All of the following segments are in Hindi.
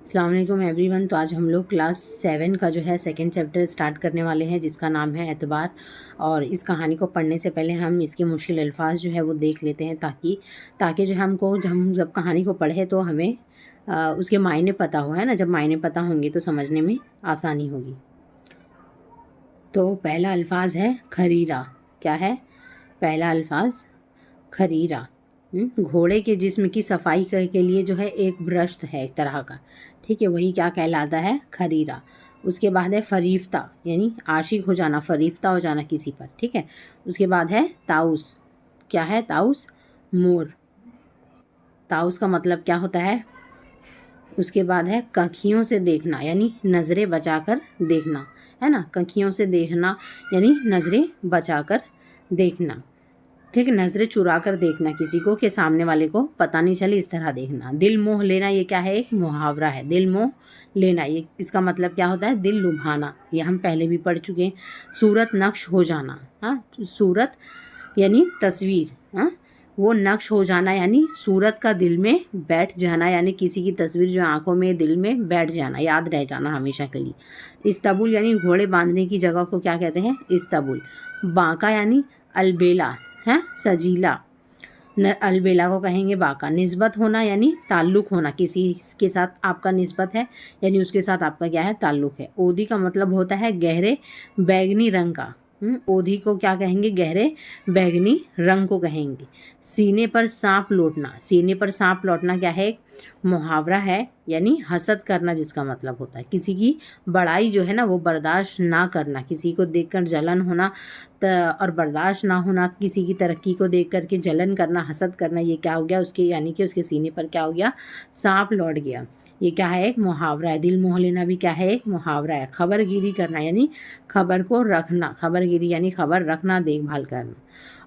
अस्सलाम वालेकुम एवरीवन। तो आज हम लोग क्लास 7 का जो है सेकंड चैप्टर स्टार्ट करने वाले हैं, जिसका नाम है एतबार। और इस कहानी को पढ़ने से पहले हम इसके मुश्किल अल्फाज जो है वो देख लेते हैं, ताकि ताकि जो हमको जब कहानी को पढ़े तो हमें उसके मायने पता हो, है ना। जब मायने पता होंगे तो समझने में आसानी होगी। तो पहला अल्फाज है खरीरा। क्या है पहला अल्फाज? खरीरा। घोड़े के जिस्म की सफाई के लिए जो है एक ब्रश है एक तरह का, ठीक है, वही क्या कहलाता है? खरीरा। उसके बाद है फरीफ्ता, यानी आशिक हो जाना, फरीफ्ता हो जाना किसी पर, ठीक है। उसके बाद है ताउस। क्या है ताउस? मोर। ताउस का मतलब क्या होता है? उसके बाद है कखियों से देखना, यानी नज़रें बचाकर देखना, है ना। कखियों से देखना यानी नज़रें बचाकर देखना, ठीक है। नज़रें चुरा कर देखना किसी को, कि सामने वाले को पता नहीं चले, इस तरह देखना। दिल मोह लेना, ये क्या है? एक मुहावरा है। दिल मोह लेना, ये इसका मतलब क्या होता है? दिल लुभाना। ये हम पहले भी पढ़ चुके हैं। सूरत नक्श हो जाना, हाँ, सूरत यानी तस्वीर, हाँ, वो नक्श हो जाना यानी सूरत का दिल में बैठ जाना, यानी किसी की तस्वीर जो आंखों में दिल में बैठ जाना, याद रह जाना हमेशा के लिए। इस्ताबुल यानी घोड़े बांधने की जगह को क्या कहते हैं? इस्ताबुल। बांका यानी अलबेला है, सजीला। अलबेला को कहेंगे बांका। निस्बत होना यानी ताल्लुक़ होना, किसी के साथ आपका निस्बत है यानी उसके साथ आपका क्या है? ताल्लुक़ है। ओदी का मतलब होता है गहरे बैगनी रंग का। ओधी को क्या कहेंगे? गहरे बैगनी रंग को कहेंगे। सीने पर सांप लौटना। सीने पर सांप लौटना क्या है? एक मुहावरा है, यानी हसद करना, जिसका मतलब होता है किसी की बड़ाई जो है ना वो बर्दाश्त ना करना, किसी को देखकर जलन होना और बर्दाश्त ना होना, किसी की तरक्की को देख कर के जलन करना, हसद करना, ये क्या हो गया उसके, यानी कि उसके सीने पर क्या हो गया? सांप लौट गया। ये क्या है? एक मुहावरा है। दिल मोह लेना भी क्या है? एक मुहावरा है। खबरगिरी करना यानी खबर को रखना, खबरगिरी यानी खबर रखना, देखभाल करना।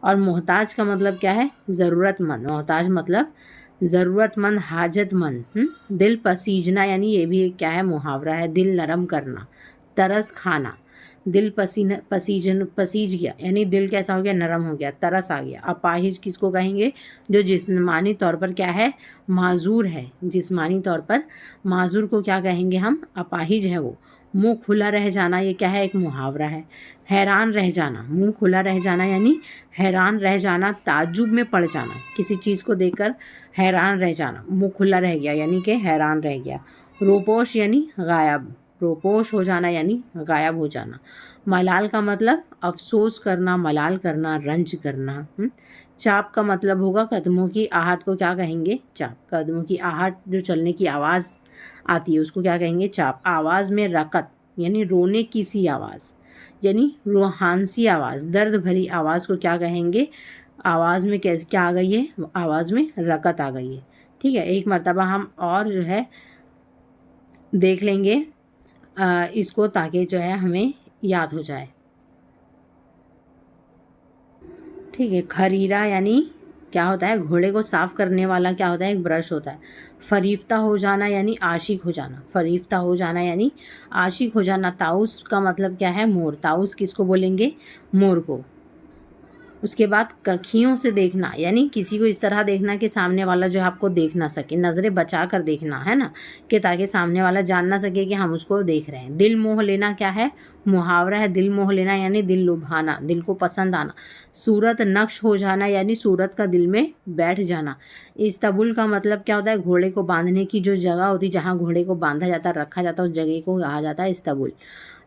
और मोहताज का मतलब क्या है? ज़रूरतमंद। मोहताज मतलब ज़रूरतमंद, हाजतमंद। दिल पसीजना यानी ये भी एक क्या है? मुहावरा है। दिल नरम करना। तरस खाना। दिल पसीज गया यानी दिल कैसा हो गया? नरम हो गया, तरस आ गया। अपाहिज किसको कहेंगे? जो जिस्मानी तौर पर क्या है? माजूर है। जिस्मानी तौर पर माजूर को क्या कहेंगे हम? अपाहिज है वो। मुंह खुला रह जाना, ये क्या है? एक मुहावरा है। हैरान रह जाना। मुंह खुला रह जाना यानी हैरान रह जाना, ताज्जुब में पड़ जाना, किसी चीज़ को देखकर हैरान रह जाना। मुंह खुला रह गया यानी कि हैरान रह गया। रोपोश यानी गायब। रोपोश हो जाना यानी गायब हो जाना। मलाल का मतलब अफसोस करना, मलाल करना, रंज करना। चाप का मतलब होगा कदमों की आहट को क्या कहेंगे? चाप। कदमों की आहट, जो चलने की आवाज़ आती है उसको क्या कहेंगे? चाप। आवाज़ में रकत यानी रोने की सी आवाज़, यानी रूहानसी आवाज़, दर्द भरी आवाज़ को क्या कहेंगे? आवाज़ में कैसे क्या आ गई है? आवाज़ में रकत आ गई है, ठीक है। एक मर्तबा हम और जो है देख लेंगे इसको, ताकि जो है हमें याद हो जाए, ठीक है। खरीरा यानी क्या होता है? घोड़े को साफ करने वाला क्या होता है? एक ब्रश होता है। फरीफ्ता हो जाना यानी आशिक हो जाना। फरीफ्ता हो जाना यानी आशिक हो जाना। ताउस का मतलब क्या है? मोर। ताउस किसको बोलेंगे? मोर को। उसके बाद कखियों से देखना यानी किसी को इस तरह देखना कि सामने वाला जो है आपको देख ना सके, नज़रें बचा कर देखना, है ना, कि ताकि सामने वाला जान ना सके कि हम उसको देख रहे हैं। दिल मोह लेना क्या है? मुहावरा है। दिल मोह लेना यानी दिल लुभाना, दिल को पसंद आना। सूरत नक्श हो जाना यानी सूरत का दिल में बैठ जाना। इस्तबुल का मतलब क्या होता है? घोड़े को बांधने की जो जगह होती है, जहाँ घोड़े को बांधा जाता, रखा जाता, उस जगह को कहा जाता है इस्तबुल।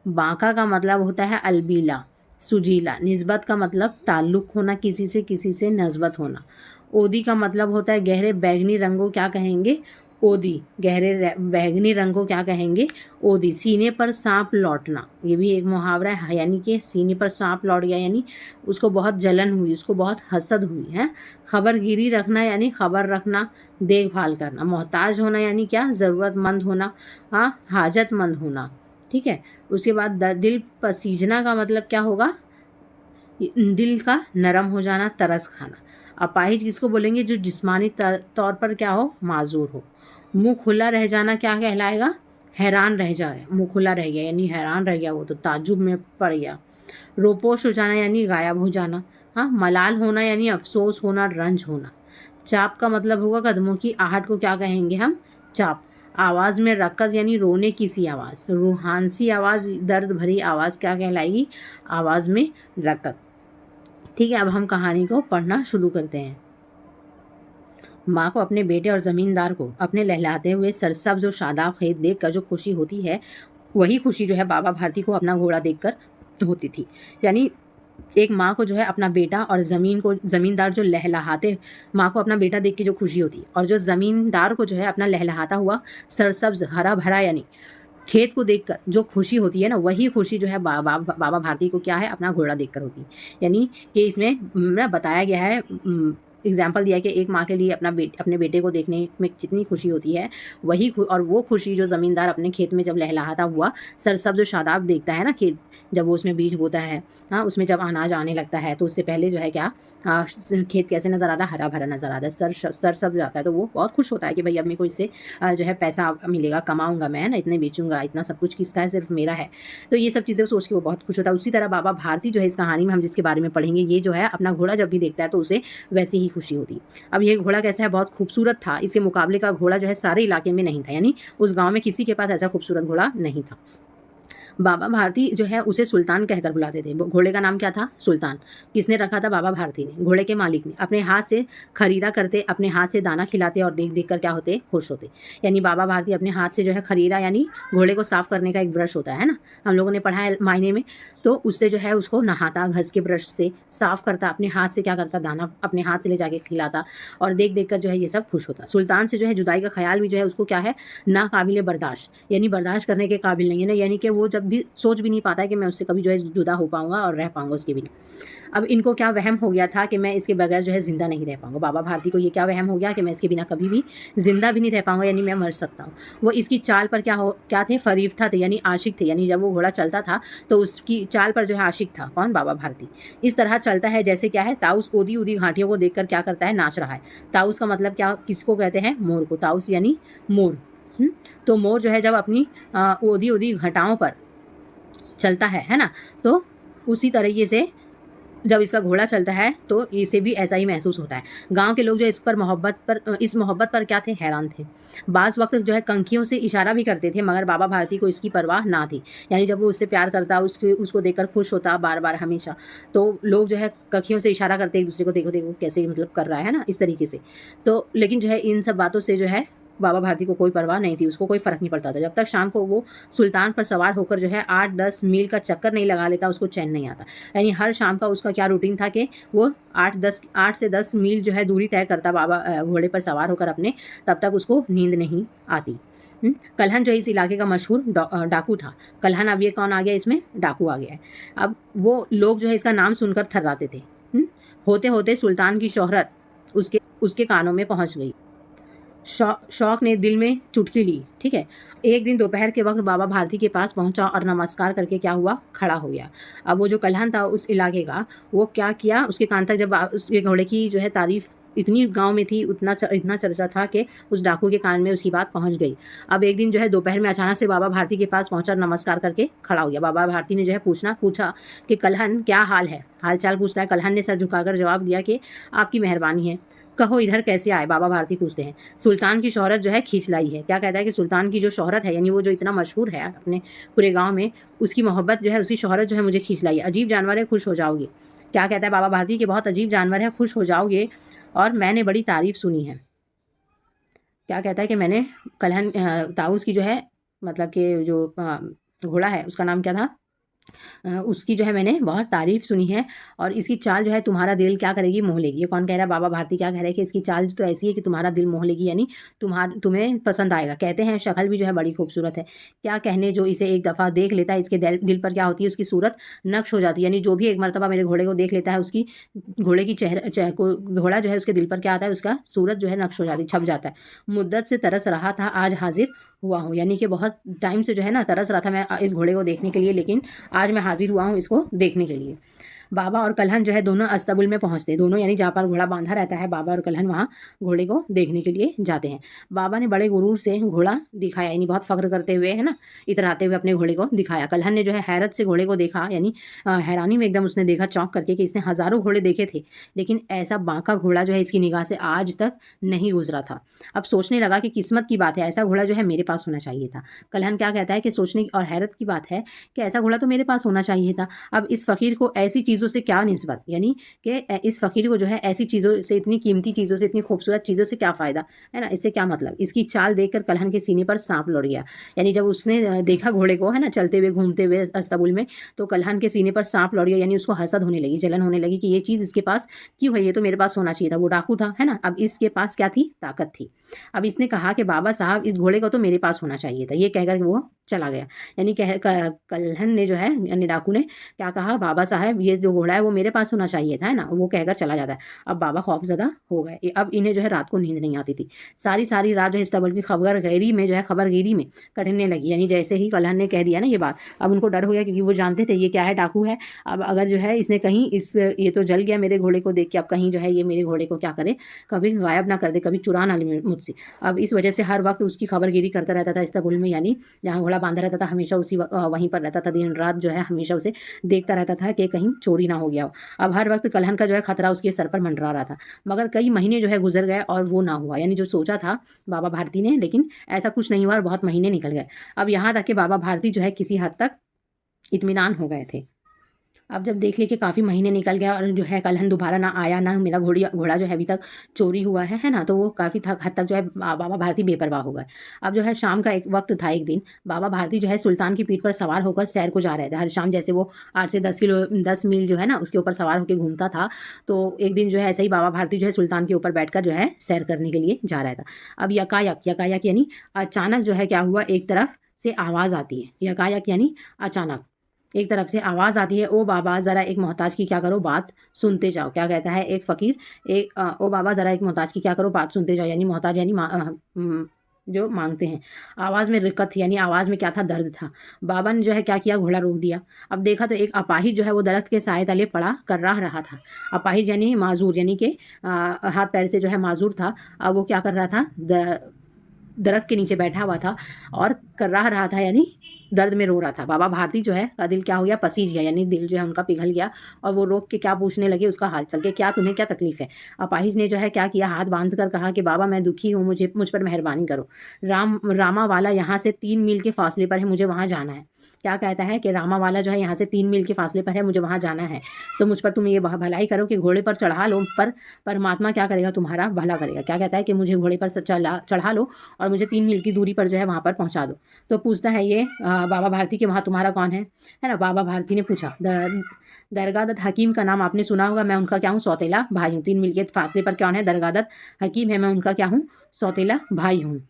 बांका का मतलब होता है अलबीला, सुजीला। निस्बत का मतलब ताल्लुक़ होना, किसी से नस्बत होना। ओदी का मतलब होता है गहरे बैगनी रंग को क्या कहेंगे? ओदी। गहरे बैगनी रंग को क्या कहेंगे? ओदी। सीने पर सांप लौटना, ये भी एक मुहावरा है, यानी कि सीने पर सांप लौट गया यानी उसको बहुत जलन हुई, उसको बहुत हसद हुई है। खबरगिरी रखना यानी खबर रखना, देखभाल करना। मोहताज होना यानी क्या? ज़रूरतमंद होना, हाँ, हाजतमंद होना, ठीक है। उसके बाद दिल पसीजना का मतलब क्या होगा? दिल का नरम हो जाना, तरस खाना। अपाहिज किसको बोलेंगे? जो जिस्मानी तौर पर क्या हो? माजूर हो। मुंह खुला रह जाना क्या कहलाएगा? हैरान रह जाए, मुंह खुला रह गया यानी हैरान रह गया, वो तो ताज्जुब में पड़ गया। रोपोश हो जाना यानी गायब हो जाना। हाँ, मलाल होना यानी अफसोस होना, रंज होना। चाप का मतलब होगा कदमों की आहट को क्या कहेंगे हम? चाप। आवाज़ में रकत यानी रोने की सी आवाज़, रूहानसी आवाज़, दर्द भरी आवाज़ क्या कहलाएगी? आवाज़ में रकत। ठीक है, अब हम कहानी को पढ़ना शुरू करते हैं। माँ को अपने बेटे और ज़मींदार को अपने लहलहाते हुए सरसब्ज़ और शादाब खेत देखकर जो खुशी होती है, वही खुशी जो है बाबा भारती को अपना घोड़ा देखकर होती थी। यानी एक माँ को जो है अपना बेटा और ज़मींदार जो लहलहाते, माँ को अपना बेटा देख के जो खुशी होती है, और जो ज़मींदार को जो है अपना लहलहाता हुआ सरसब्ज़ हरा-भरा यानी खेत को देखकर जो खुशी होती है ना, वही खुशी जो है बाबा भारती को क्या है? अपना घोड़ा देखकर होती है। यानी कि इसमें ना बताया गया है, एग्ज़ाम्पल दिया है कि एक माँ के लिए अपने बेटे को देखने में जितनी खुशी होती है, और वो खुशी जो ज़मींदार अपने खेत में जब लहलहाता हुआ सरसब्ज़ शादाब देखता है ना खेत, जब वो उसमें बीज बोता है, हाँ, उसमें जब अनाज आने लगता है, तो उससे पहले जो है क्या, खेत कैसे नज़र आता है? हरा-भरा नज़र आता है, सरसब्ज़ आता है, तो वो बहुत खुश होता है कि भई अब मेरे को इससे जो है पैसा मिलेगा, कमाऊँगा मैं, है ना, इतने बेचूँगा, इतना सब कुछ किसका है? सिर्फ़ मेरा है। तो ये सब चीज़ें सोच के वो बहुत खुश होता है। उसी तरह बाबा भारती जो है इस कहानी में हम जिसके बारे में पढ़ेंगे, ये जो है अपना घोड़ा जब भी देखता है तो उसे वैसी ही खुशी होती। अब ये घोड़ा कैसा है? बहुत खूबसूरत था। इसके मुकाबले का घोड़ा जो है सारे इलाके में नहीं था, यानी उस गाँव में किसी के पास ऐसा खूबसूरत घोड़ा नहीं था। बाबा भारती जो है उसे सुल्तान कहकर बुलाते थे। वो घोड़े का नाम क्या था? सुल्तान। किसने रखा था? बाबा भारती ने, घोड़े के मालिक ने। अपने हाथ से खरीदा करते, अपने हाथ से दाना खिलाते और देख-देख कर क्या होते? खुश होते। यानी बाबा भारती अपने हाथ से जो है खरीदा, यानी घोड़े को साफ करने का एक ब्रश होता है ना? हम लोगों ने पढ़ा है मायने में। तो उससे जो है उसको नहाता, घस के ब्रश से साफ करता, अपने हाथ से क्या करता? दाना अपने हाथ से ले जाके खिलाता और देख-देख कर जो है ये सब खुश होता। सुल्तान से जो है जुदाई का ख़्याल भी जो है उसको क्या है? नाक़ाबिले बर्दाश्त, यानी बर्दाश्त करने के काबिल नहीं है ना, यानी कि वो जब भी सोच भी नहीं पाता है कि मैं उससे कभी जो है जुदा हो पाऊँगा और रह पाऊँगा उसके बिना। अब इनको क्या वहम हो गया था कि मैं इसके बगैर जो है ज़िंदा नहीं रह पाऊँगा। बाबा भारती को ये क्या वहम हो गया कि मैं इसके बिना कभी भी ज़िंदा भी नहीं रह पाऊँगा, यानी मैं मर सकता हूँ। वो इसकी चाल पर क्या थे? फ़रीफ़ता थे, यानी आशिक थे। यानी जब वो घोड़ा चलता था तो उसकी चाल पर जो है आशिक था। कौन? बाबा भारती। इस तरह चलता है जैसे क्या है? ताउस ऊदी-ऊदी घाटियों को देखकर क्या करता है? नाच रहा है। ताउस का मतलब क्या, किसको कहते हैं? मोर को। ताउस यानी मोर। तो मोर जो है जब अपनी ऊदी-ऊदी घटाओं पर चलता है ना? तो उसी तरीके से जब इसका घोड़ा चलता है तो इसे भी ऐसा ही महसूस होता है। गाँव के लोग जो इस मोहब्बत पर क्या थे? हैरान थे। बाज़ वक़्त जो है कंखियों से इशारा भी करते थे, मगर बाबा भारती को इसकी परवाह ना थी। यानी जब वो उससे प्यार करता, उसको देखकर खुश होता बार-बार हमेशा, तो लोग जो है कँखियों से इशारा करते एक-दूसरे को, देखो, देखो कैसे मतलब कर रहा है ना, इस तरीके से। तो लेकिन जो है इन सब बातों से जो है बाबा भारती को कोई परवाह नहीं थी, उसको कोई फ़र्क नहीं पड़ता था। जब तक शाम को वो सुल्तान पर सवार होकर जो है 8-10 मील का चक्कर नहीं लगा लेता, उसको चैन नहीं आता। यानी हर शाम का उसका क्या रूटीन था कि वो 8 से 10 मील जो है दूरी तय करता घोड़े पर सवार होकर अपने, तब तक उसको नींद नहीं आती। कल्हन जो है इस इलाके का मशहूर डाकू था। कल्हन, अब ये कौन आ गया इसमें? डाकू आ गया है। अब वो लोग जो है इसका नाम सुनकर थर्राते थे। होते-होते सुल्तान की शोहरत उसके कानों में पहुँच गई। शौक ने दिल में चुटकी ली, ठीक है। एक दिन दोपहर के वक्त बाबा भारती के पास पहुंचा और नमस्कार करके क्या हुआ? खड़ा हो गया। अब वो जो कल्हन था उस इलाके का, वो क्या किया? उसके कान तक जब उसके घोड़े की जो है तारीफ इतनी गांव में थी, इतना चर्चा था कि उस डाकू के कान में उसकी बात पहुंच गई। अब एक दिन जो है दोपहर में अचानक से बाबा भारती के पास पहुंचा, नमस्कार करके खड़ा हो गया। बाबा भारती ने जो है पूछा कि कल्हन क्या हाल है? हाल चाल पूछता है। कल्हन ने सर झुकाकर जवाब दिया कि आपकी मेहरबानी है, कहो इधर कैसे आए? बाबा भारती पूछते हैं। सुल्तान की शोहरत जो है खींच लाई है। क्या कहता है कि सुल्तान की जो शोहरत है, यानी वो जो इतना मशहूर है अपने पूरे गाँव में, उसकी मोहब्बत जो है, उसकी शोहरत जो है मुझे खींच लाई है। अजीब जानवर है, खुश हो जाओगे। क्या कहता है बाबा भारती कि बहुत अजीब जानवर है, खुश हो जाओगे, और मैंने बड़ी तारीफ़ सुनी है। क्या कहता है कि मैंने ताऊस की जो है, मतलब कि जो घोड़ा है उसका नाम क्या था? उसकी जो है मैंने बहुत तारीफ़ सुनी है, और इसकी चाल जो है तुम्हारा दिल क्या करेगी? मोह लेगी। ये कौन कह रहा है? बाबा भारती क्या कह रहे हैं कि इसकी चाल तो ऐसी है कि तुम्हारा दिल मोह लेगी, यानी तुम्हें पसंद आएगा। कहते हैं शक्ल भी जो है बड़ी खूबसूरत है। क्या कहने, जो इसे एक दफ़ा देख लेता है इसके दिल पर क्या होती है? उसकी सूरत नक्श हो जाती है। यानी जो भी एक मर्तबा मेरे घोड़े को देख लेता है, उसकी घोड़े की घोड़ा जो है उसके दिल पर क्या आता है? उसका सूरत जो है नक्श हो जाती, छप जाता है। मुद्दत से तरस रहा था, आज हाजिर हुआ हूँ। यानी कि बहुत टाइम से जो है ना तरस रहा था मैं इस घोड़े को देखने के लिए, लेकिन आज मैं हाजिर हुआ हूँ इसको देखने के लिए। बाबा और कल्हन जो है दोनों अस्तबुल में पहुंचते, दोनों यानी जहाँ पर घोड़ा बांधा रहता है बाबा और कल्हन वहाँ घोड़े को देखने के लिए जाते हैं। बाबा ने बड़े गुरूर से घोड़ा दिखाया, यानी बहुत फख्र करते हुए, है ना, इतराते हुए अपने घोड़े को दिखाया। कल्हन ने जो है हैरत से घोड़े को देखा, यानी हैरानी में एकदम उसने देखा चौंक करके कि इसने हज़ारों घोड़े देखे थे, लेकिन ऐसा बांका घोड़ा जो है इसकी निगाह से आज तक नहीं गुजरा था। अब सोचने लगा कि किस्मत की बात है, ऐसा घोड़ा जो है मेरे पास होना चाहिए था। कल्हन क्या कहता है कि सोचने और हैरत की बात है कि ऐसा घोड़ा तो मेरे पास होना चाहिए था। अब इस फ़कीर को ऐसी चीज़ों से क्या निस्बत, यानी कि इस फ़कीर को जो है ऐसी चीज़ों से, इतनी कीमती चीज़ों से, इतनी खूबसूरत चीज़ों से क्या फ़ायदा, है ना, इससे क्या मतलब। इसकी चाल देखकर कल्हन के सीने पर सांप लौट गया। यानी जब उसने देखा घोड़े को, है ना, चलते हुए घूमते हुए अस्तबुल में, तो कल्हन के सीने पर सांप लौट गया, यानी उसको हसद होने लगी, जलन होने लगी कि ये चीज़ इसके पास क्यों है, ये तो मेरे पास होना चाहिए था, वो डाकू था, है ना। अब इसके पास क्या थी, ताकत थी। अब इसने कहा कि बाबा साहब इस घोड़े को तो मेरे पास होना चाहिए था, ये कहकर वो चला गया। यानी कल्हन ने जो है, यानी डाकू ने क्या कहा, बाबा साहब ये जो घोड़ा है वो मेरे पास होना चाहिए था, है ना, वो कहकर चला जाता है। अब बाबा खौफजदा हो गए। अब इन्हें जो है रात को नींद नहीं आती थी। सारी सारी रात जो है इस्तबल की खबरगिरी में जो है, खबरगिरी में कटने लगी। यानी जैसे ही कल्हन ने कह दिया ना ये बात, अब उनको डर हो गया, क्योंकि वो जानते थे ये क्या है, डाकू है। अब अगर जो है इसने कहीं ये तो जल गया मेरे घोड़े को देख के, अब कहीं जो है ये मेरे घोड़े को क्या करे, कभी गायब ना कर दे, कभी चुरा ना ले मुझसे। अब इस वजह से हर वक्त उसकी खबरगिरी करता रहता था इस्तबुल में, यानी जहाँ घोड़ा बांधा रहता था हमेशा वहीं पर रहता था, दिन रात जो है हमेशा उसे देखता रहता था कि कहीं चोरी ना हो गया हो। अब हर वक्त कल्हन का जो है खतरा उसके सर पर मंडरा रहा था। मगर कई महीने जो है गुजर गए और वो ना हुआ, यानी जो सोचा था बाबा भारती ने, लेकिन ऐसा कुछ नहीं हुआ और बहुत महीने निकल गए। अब यहाँ तक कि बाबा भारती जो है किसी हद तक इत्मीनान हो गए थे। अब जब देख लिए कि काफ़ी महीने निकल गया और जो है कल्हन दोबारा ना आया, ना मेरा घोड़ा जो है अभी तक चोरी हुआ है ना, तो वो काफ़ी हद तक जो है बाबा भारती बेपरवाह हो गए। अब जो है शाम का एक वक्त था, एक दिन बाबा भारती जो है सुल्तान की पीठ पर सवार होकर सैर को जा रहे थे। हर शाम जैसे वो 8 से 10 मील जो है ना उसके ऊपर सवार होकर घूमता था, तो एक दिन जो है ऐसे ही बाबा भारती जो है सुल्तान के ऊपर बैठकर जो है सैर करने के लिए जा रहा था। अब यकायक यानी अचानक जो है क्या हुआ, एक तरफ से आवाज़ आती है। यकायक यानी अचानक एक तरफ से आवाज़ आती है, ओ बाबा ज़रा एक मोहताज की क्या करो बात सुनते जाओ। क्या कहता है एक फ़कीर, ओ बाबा ज़रा एक मोहताज की क्या करो बात सुनते जाओ, यानी मोहताज यानी जो मांगते हैं। आवाज़ में रिक्कत थी, यानी आवाज़ में क्या था, दर्द था। बाबा ने जो है क्या किया, घोड़ा रोक दिया। अब देखा तो एक अपाहिज जो है वो दरख्त के साए तले पड़ा कर्राह रहा था। अपाहिज यानी माजूर, यानी कि हाथ पैर से जो है माजूर था। अब वो क्या कर रहा था, दरख्त के नीचे बैठा हुआ था और कर्राह रहा था, यानी दर्द में रो रहा था। बाबा भारती जो है का दिल क्या हो गया, पसीज गया, यानी दिल जो है उनका पिघल गया और वो रोक के क्या पूछने लगे उसका हाल चल के, क्या तुम्हें क्या तकलीफ है। अपाहिज ने जो है क्या किया, हाथ बांध कर कहा कि बाबा मैं दुखी हूँ, मुझ पर मेहरबानी करो। रामा वाला यहाँ से 3 मील के फासले पर है, मुझे वहाँ जाना है। क्या कहता है कि रामा वाला जो है यहाँ से 3 मील के फासले पर है, मुझे वहाँ जाना है, तो मुझ पर तुम ये भलाई करो कि घोड़े पर चढ़ा लो, पर परमात्मा क्या करेगा, तुम्हारा भला करेगा। क्या कहता है कि मुझे घोड़े पर चढ़ा लो और मुझे 3 मील की दूरी पर जो है वहाँ पर पहुँचा दो। तो पूछता है ये बाबा भारती के वहाँ तुम्हारा कौन है ना। बाबा भारती ने पूछा, दरगादत हकीम का नाम आपने सुना होगा, मैं उनका क्या हूँ, सौतेला भाई हूँ। 3 मील के फासले पर कौन है, दरगादत हकीम है, मैं उनका क्या हूँ, सौतेला भाई हूँ।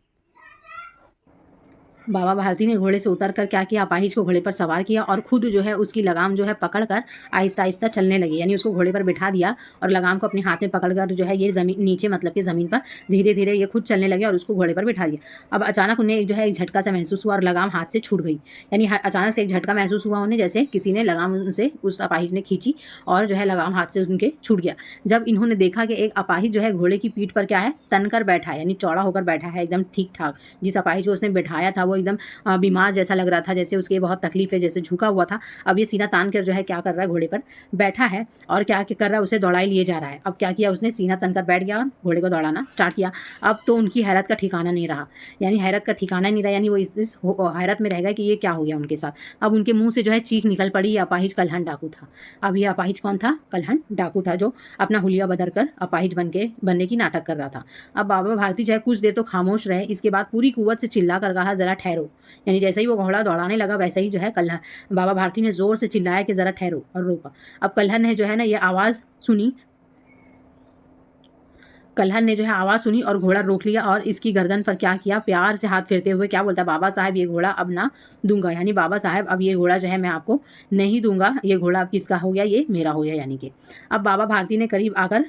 बाबा भारती ने घोड़े से उतरकर क्या किया, अपाहिज को घोड़े पर सवार किया और खुद जो है उसकी लगाम जो है पकड़कर आहिस्ता आहिस्ता चलने लगी, यानी उसको घोड़े पर बिठा दिया और लगाम को अपने हाथ में पकड़कर जो है ये ज़मीन नीचे, मतलब कि ज़मीन पर धीरे धीरे ये खुद चलने लगे और उसको घोड़े पर बिठा दिया। अब अचानक उन्हें जो है एक झटका सा महसूस हुआ और लगाम हाथ से छूट गई, यानी अचानक से एक झटका महसूस हुआ उन्हें, जैसे किसी ने लगाम उनसे, उस अपाहिज ने खींची और जो है लगाम हाथ से उनके छूट गया। जब इन्होंने देखा कि एक अपाहिज जो है घोड़े की पीठ पर क्या है, तन कर बैठा है, यानी चौड़ा होकर बैठा है एकदम ठीक ठाक। जिस अपाहिज को उसने बिठाया था वो एकदम बीमार जैसा लग रहा था, जैसे उसके बहुत तकलीफ है, जैसे झुका हुआ था। अब ये सीना तान कर जो है क्या कर रहा है, घोड़े पर बैठा है और क्या कर रहा है, उसे दौड़ाई लिए जा रहा है। अब क्या किया उसने, सीना तन कर बैठ गया और घोड़े को दौड़ाना स्टार्ट किया। अब तो उनकी हैरत का ठिकाना नहीं रहा, यानी हैरत का ठिकाना नहीं रहा, यानी वो इस हैरत में रह गया कि ये क्या हो गया उनके साथ। अब उनके मुंह से जो है चीख निकल पड़ी, ये अपाहिज कल्हन डाकू था। अब ये अपाहिज कौन था, कल्हन डाकू था, जो अपना हुलिया बदल कर अपाहिज बनने की नाटक कर रहा था। अब बाबा भारती जो है कुछ देर तो खामोश रहे, इसके बाद पूरी कुव्वत से चिल्ला कर कहा, जरा ठहरो। यानी जैसे ही वो घोड़ा दौड़ाने लगा वैसे ही जो है कल्हन, बाबा भारती ने जोर से चिल्लाया कि जरा ठहरो, और रोका। अब कल्हन ने जो है ना ये आवाज़ सुनी, कल्हन ने जो है आवाज़ सुनी और घोड़ा रोक लिया और इसकी गर्दन पर क्या किया, प्यार से हाथ फेरते हुए क्या बोलता, बाबा साहब ये घोड़ा अब ना दूंगा, यानी बाबा साहब अब ये घोड़ा जो है मैं आपको नहीं दूंगा, ये घोड़ा अब किसका हो गया, ये मेरा हो गया। यानी कि अब बाबा भारती ने करीब आकर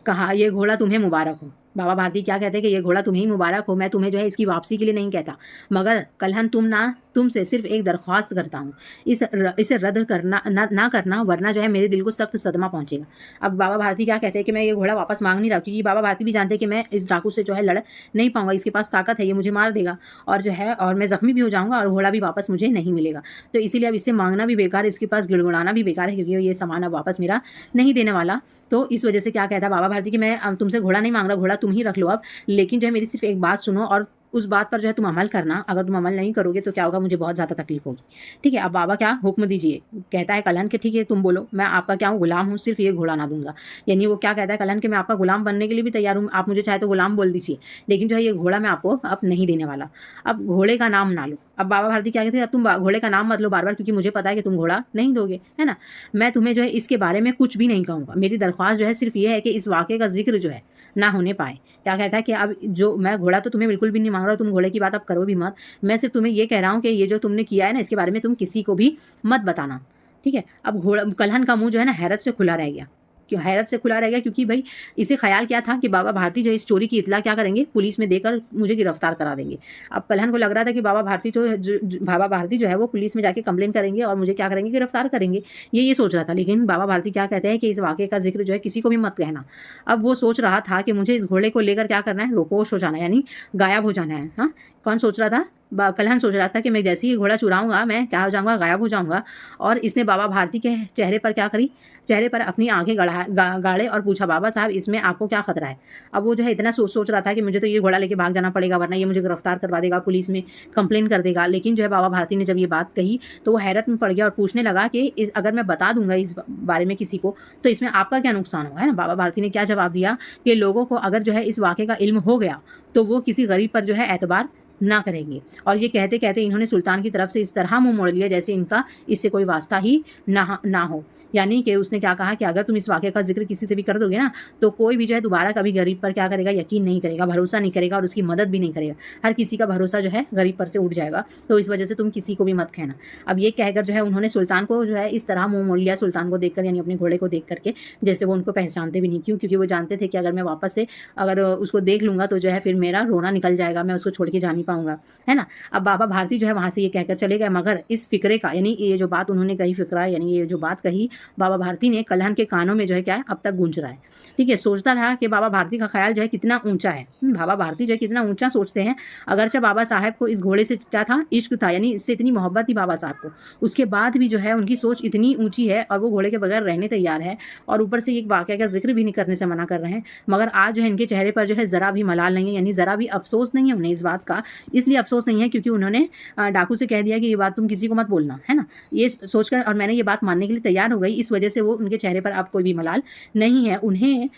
कहा, ये घोड़ा तुम्हें मुबारक हो। बाबा भारती क्या कहते हैं कि ये घोड़ा तुम्हें ही मुबारक हो, मैं तुम्हें जो है इसकी वापसी के लिए नहीं कहता, मगर कल्हन तुम ना तुमसे सिर्फ एक दरख्वास्त करता हूँ, इसे रद्द करना ना करना, वरना जो है मेरे दिल को सख्त सदमा पहुंचेगा। अब बाबा भारती क्या कहते हैं कि मैं ये घोड़ा वापस मांग नहीं रहा, क्योंकि बाबा भारती भी जानते हैं कि मैं इस डाकू से जो है लड़ नहीं पाऊंगा, इसके पास ताकत है, ये मुझे मार देगा और जो है और मैं जख्मी भी हो जाऊंगा और घोड़ा भी वापस मुझे नहीं मिलेगा। तो इसीलिए अब इससे मांगना भी बेकार, इसके पास गिड़गुड़ाना भी बेकार है, क्योंकि ये सामान अब वापस मेरा नहीं देने वाला। तो इस वजह से क्या कहता है बाबा भारती कि मैं अब तुमसे घोड़ा नहीं मांग रहा, घोड़ा तुम ही रख लो अब, लेकिन जो है मेरी सिर्फ एक बात सुनो और उस बात पर जो है तुम अमल करना। अगर तुम अमल नहीं करोगे तो क्या होगा, मुझे बहुत ज़्यादा तकलीफ होगी। ठीक है, अब बाबा क्या हुक्म दीजिए। कहता है कलहन के ठीक है तुम बोलो, मैं आपका क्या हूँ, गुलाम हूँ, सिर्फ ये घोड़ा ना दूंगा। यानी वो क्या कहता है कलहन के मैं आपका गुलाम बनने के लिए भी तैयार हूँ, आप मुझे चाहे तो गुलाम बोल दीजिए, लेकिन जो है ये घोड़ा मैं आपको अब नहीं देने वाला। अब घोड़े का नाम ना लो। अब बाबा भारती क्या कहते हैं, अब तुम घोड़े का नाम मत लो बार बार, क्योंकि मुझे पता है कि तुम घोड़ा नहीं दोगे, है ना। मैं तुम्हें जो है इसके बारे में कुछ भी नहीं कहूँगा। मेरी दरख्वास्त जो है सिर्फ ये है कि इस वाक़े का जिक्र जो है ना होने पाए। क्या कहता है कि अब जो मैं घोड़ा तो तुम्हें बिल्कुल भी नहीं मांग रहा, तुम घोड़े की बात अब करो भी मत। मैं सिर्फ तुम्हें ये कह रहा हूँ कि ये जो तुमने किया है ना, इसके बारे में तुम किसी को भी मत बताना। ठीक है, अब घोड़ा कलहन का मुंह जो है ना हैरत से खुला रह गया। क्यों हैरत से खुला रह गया, क्योंकि भाई इसे ख्याल क्या था कि बाबा भारती जो इस चोरी की इतला क्या करेंगे, पुलिस में देकर मुझे गिरफ्तार करा देंगे। अब कलहन को लग रहा था कि बाबा भारती बाबा भारती जो है वो पुलिस में जाके कंप्लेन करेंगे और मुझे क्या करेंगे, गिरफ्तार करेंगे। ये सोच रहा था, लेकिन बाबा भारती क्या कहते हैं कि इस वाक़े का जिक्र जो है किसी को भी मत कहना। अब वो सोच रहा था कि मुझे इस घोड़े को लेकर क्या करना है, रोपोश हो जाना है, यानी गायब हो जाना है। हाँ, कौन सोच रहा था, कलहन सोच रहा था कि मैं जैसे ही घोड़ा चुराऊंगा मैं क्या हो जाऊंगा, गायब हो जाऊंगा। और इसने बाबा भारती के चेहरे पर क्या करी, चेहरे पर अपनी आंखें गाड़े और पूछा बाबा साहब इसमें आपको क्या खतरा है। अब वो जो है इतना सोच रहा था कि मुझे तो ये घोड़ा लेके भाग जाना पड़ेगा, वरना ये मुझे गिरफ्तार करवा देगा, पुलिस में कंप्लेन कर देगा। लेकिन जो है बाबा भारती ने जब ये बात कही तो वो हैरत में पड़ गया और पूछने लगा कि अगर मैं बता दूंगा इस बारे में किसी को तो इसमें आपका क्या नुकसान होगा, है ना। बाबा भारती ने क्या जवाब दिया कि लोगों को अगर जो है इस वाक़े का इल्म हो गया तो वो किसी गरीब पर जो है एतबार ना करेंगे। और ये कहते कहते इन्होंने सुल्तान की तरफ से इस तरह मुंह मोड़ लिया जैसे इनका इससे कोई वास्ता ही ना हो। यानी कि उसने क्या कहा कि अगर तुम इस वाक़े का जिक्र किसी से भी कर दोगे ना तो कोई भी जो है दोबारा कभी गरीब पर क्या करेगा, यकीन नहीं करेगा, भरोसा नहीं करेगा और उसकी मदद भी नहीं करेगा। हर किसी का भरोसा जो है गरीब पर से उठ जाएगा, तो इस वजह से तुम किसी को भी मत कहना। अब ये कहकर जो है उन्होंने सुल्तान को जो है इस तरह मुंह मोड़ लिया, सुल्तान को देखकर, यानी अपने घोड़े को देख करके, जैसे वो उनको पहचानते भी नहीं। क्यों, क्योंकि वो जानते थे कि अगर मैं वापस से अगर उसको देख लूँगा तो जो है फिर मेरा रोना निकल जाएगा, मैं उसको छोड़ के जा नहीं पाऊँगा, है ना। अब बाबा भारती जो है वहाँ से ये कहकर चले गए, मगर इस फिक्रे का, यानी ये जो बात उन्होंने कही, फिक्रा यानी ये जो बात कही बाबा भारती ने, कलहन के कानों में जो है क्या है अब तक गूंज रहा है। ठीक है, सोचता था कि बाबा भारती का ख्याल जो है कितना ऊंचा है। बाबा भारती जो है कितना ऊंचा सोचते हैं। अगरचे बाबा साहब को इस घोड़े से क्या था, इश्क था, यानी इससे इतनी मोहब्बत थी बाबा साहब को, उसके बाद भी जो है उनकी सोच इतनी ऊंची है और वो घोड़े के बगैर रहने तैयार है और ऊपर से एक वाक़या का जिक्र भी नहीं करने से मना कर रहे हैं। मगर आज जो है इनके चेहरे पर जो है ज़रा भी मलाल नहीं है, यानी ज़रा भी अफसोस नहीं है उन्हें इस बात का। इसलिए अफसोस नहीं है क्योंकि उन्होंने डाकू से कह दिया कि ये बात तुम किसी को मत बोलना, है ना। ये सोचकर और मैंने ये बात मानने के लिए तैयार हो गई, इस वजह से वो उनके चेहरे पर अब कोई भी मलाल नहीं है। उन्हें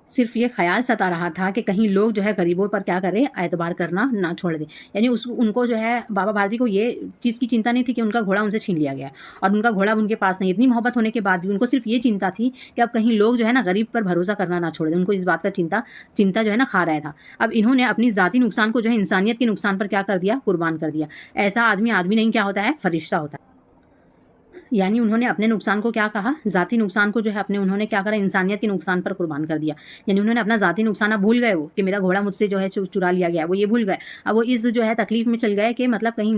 सिर्फ ये ख्याल सता रहा था कि कहीं लोग जो है गरीबों पर क्या करें, एतबार करना ना छोड़ दें। यानी उनको जो है बाबा भारती को ये चीज़ की चिंता नहीं थी कि उनका घोड़ा उनसे छीन लिया गया और उनका घोड़ा उनके पास नहीं। इतनी मोहब्बत होने के बाद भी उनको सिर्फ ये चिंता थी कि अब कहीं लोग जो है ना गरीब पर भरोसा करना ना छोड़ दें। उनको इस बात का चिंता जो है ना खा रहा था। अब इन्होंने अपनी ज़ाती नुकसान को जो है इंसानियत के नुकसान पर क्या कर दिया, कुर्बान कर दिया। ऐसा आदमी नहीं क्या होता है, फरिश्ता होता है। यानी उन्होंने अपने नुकसान को क्या कहा, ज़ाती नुकसान को जो है उन्होंने क्या करा, इंसानियत के नुकसान पर कुर्बान कर दिया। यानी उन्होंने अपना ज़ाती नुकसान अब भूल गए, वो कि मेरा घोड़ा मुझसे जो है चुरा लिया गया, वो ये भूल गए। अब वो इस जो है तकलीफ में चल गए कि मतलब कहीं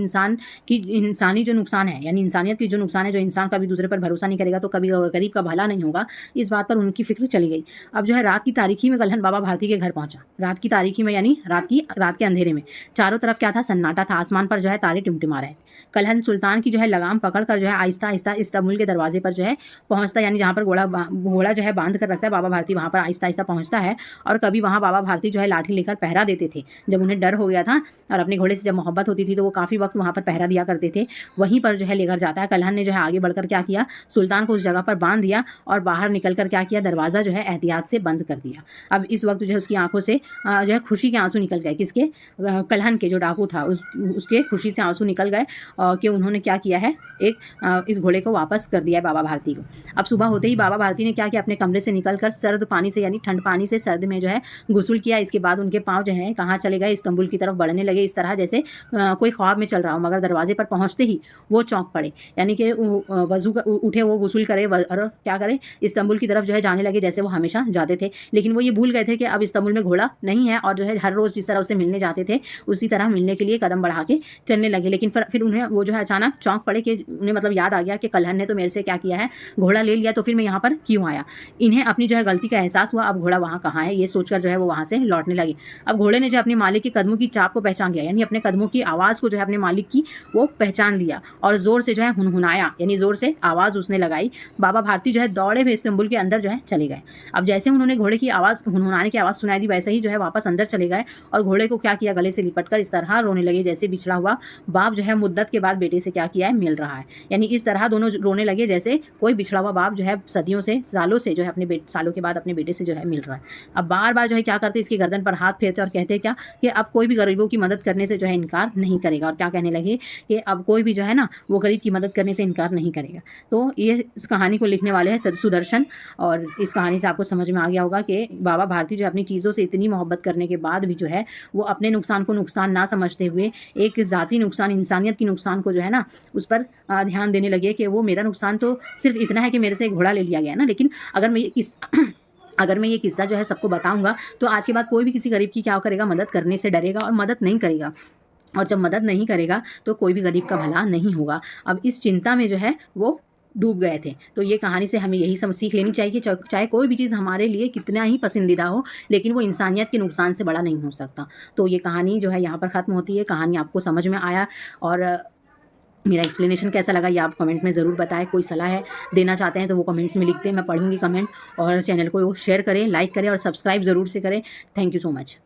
इंसानी जो नुकसान है, यानी इंसानियत की जो नुकसान है, जो इंसान कभी दूसरे पर भरोसा नहीं करेगा तो कभी गरीब का भला नहीं होगा, इस बात पर उनकी फिक्र चली गई। अब जो है रात की तारीखी में कलहन बाबा भारती के घर पहुंचा। रात की तारीखी में यानी रात के अंधेरे में चारों तरफ क्या था, सन्नाटा था। आसमान पर जो है तारे टिमटिमा रहे। कलहन सुल्तान की जो है लगाम पकड़कर जो है आहिस्ता आहिस्ता इस्तांबुल के दरवाजे पर जो है पहुंचता, यानी जहाँ पर घोड़ा जो है बांध कर रखता है बाबा भारती, वहाँ पर आहिस्ता आहिस्ता पहुंचता है। और कभी वहाँ बाबा भारती जो है लाठी लेकर पहरा देते थे जब उन्हें डर हो गया था, और अपने घोड़े से जब मोहब्बत होती थी तो वो काफ़ी वक्त वहाँ पर पहरा दिया करते थे। वहीं पर जो है लेकर जाता है। कलहन ने जो है आगे बढ़कर क्या किया, सुल्तान को उस जगह पर बांध दिया और बाहर निकल कर क्या किया, दरवाज़ा जो है एहतियात से बंद कर दिया। अब इस वक्त जो है उसकी आंखों से जो है खुशी के आंसू निकल गए। किसके, कलहन के जो डाकू था उसके खुशी से आंसू निकल गए कि उन्होंने क्या किया है, इस घोड़े घोड़े को वापस कर दिया है बाबा भारती को। अब सुबह होते ही बाबा भारती ने क्या किया, अपने कमरे से निकलकर सर्द पानी से यानी ठंड पानी से सर्द में जो है गुस्ल किया। इसके बाद उनके पाँव जो है कहाँ चले गए, इस्तांबुल की तरफ बढ़ने लगे, इस तरह जैसे कोई ख्वाब में चल रहा हो। मगर दरवाजे पर पहुँचते ही वो चौंक पड़े, यानी कि वजू उठे, वो गुस्ल करे और क्या करे, इस्तांबुल की तरफ जो है जाने लगे जैसे वो हमेशा जाते थे। लेकिन वो ये भूल गए थे कि अब इस्तांबुल में घोड़ा नहीं है और जो है हर रोज़ जिस तरह उससे मिलने जाते थे उसी तरह मिलने के लिए कदम बढ़ा के चलने लगे। लेकिन फिर उन्हें वो जो है अचानक चौंक पड़े कि उन्हें मतलब याद आ गया कि कल्हण ने तो मेरे से क्या किया है, घोड़ा ले लिया, तो फिर मैं यहाँ पर क्यों आया। इन्हें अपनी जो है गलती का एहसास हुआ, अब घोड़ा वहाँ कहाँ है ये सोचकर जो है वो वहाँ से लौटने लगे। अब घोड़े ने जो अपने मालिक के कदमों की चाप को पहचान लिया, यानी अपने कदमों की आवाज़ को जो है अपने मालिक की वो पहचान लिया और ज़ोर से जो है हुनहुनाया, यानी ज़ोर से आवाज़ उसने लगाई। बाबा भारती जो है दौड़े हुए इस्तांबुल के अंदर जो है चले गए। अब जैसे उन्होंने घोड़े की आवाज़, हुनहुनाने की आवाज़ सुनाई दी, वैसे ही जो है वापस अंदर चले गए और घोड़े को क्या किया, गले से लिपटकर इस तरह रोने लगे जैसे बिछड़ा हुआ बाप जो है मुद्दत के बाद बेटे से क्या किया है, मिल रहा है। यानी इस तरह दोनों रोने लगे जैसे कोई बिछड़ा हुआ बाप जो है सदियों से, सालों से जो है अपने सालों के बाद अपने बेटे से जो है मिल रहा है। अब बार बार जो है क्या करते, इसकी गर्दन पर हाथ फेरते और कहते क्या कि अब कोई भी गरीबों की मदद करने से जो है इनकार नहीं करेगा। और क्या कहने लगे कि अब कोई भी जो है ना वो गरीब की मदद करने से इनकार नहीं करेगा। तो ये इस कहानी को लिखने वाले हैं सुदर्शन, और इस कहानी से आपको समझ में आ गया होगा कि बाबा भारती जो अपनी चीज़ों से इतनी मोहब्बत करने के बाद भी जो है वो अपने नुकसान को नुकसान ना समझते हुए एक ज़ाती नुकसान, इंसानियत की नुकसान को जो है ना उस पर ध्यान देने लगे कि वो मेरा नुकसान तो सिर्फ इतना है कि मेरे से एक घोड़ा ले लिया गया ना, लेकिन अगर मैं ये किस्सा जो है सबको बताऊंगा तो आज के बाद कोई भी किसी गरीब की क्या करेगा, मदद करने से डरेगा और मदद नहीं करेगा। और जब मदद नहीं करेगा तो कोई भी गरीब का भला नहीं होगा। अब इस चिंता में जो है वो डूब गए थे। तो ये कहानी से हमें यही सीख लेनी चाहिए कि चाहे कोई भी चीज़ हमारे लिए कितना ही पसंदीदा हो, लेकिन वो इंसानियत के नुकसान से बड़ा नहीं हो सकता। तो ये कहानी जो है यहाँ पर ख़त्म होती है। कहानी आपको समझ में आया और मेरा एक्सप्लेनेशन कैसा लगा ये आप कमेंट में ज़रूर बताएं। कोई सलाह है देना चाहते हैं तो वो कमेंट्स में लिखते हैं, मैं पढ़ूंगी कमेंट। और चैनल को शेयर करें, लाइक करें और सब्सक्राइब ज़रूर से करें। Thank you so much.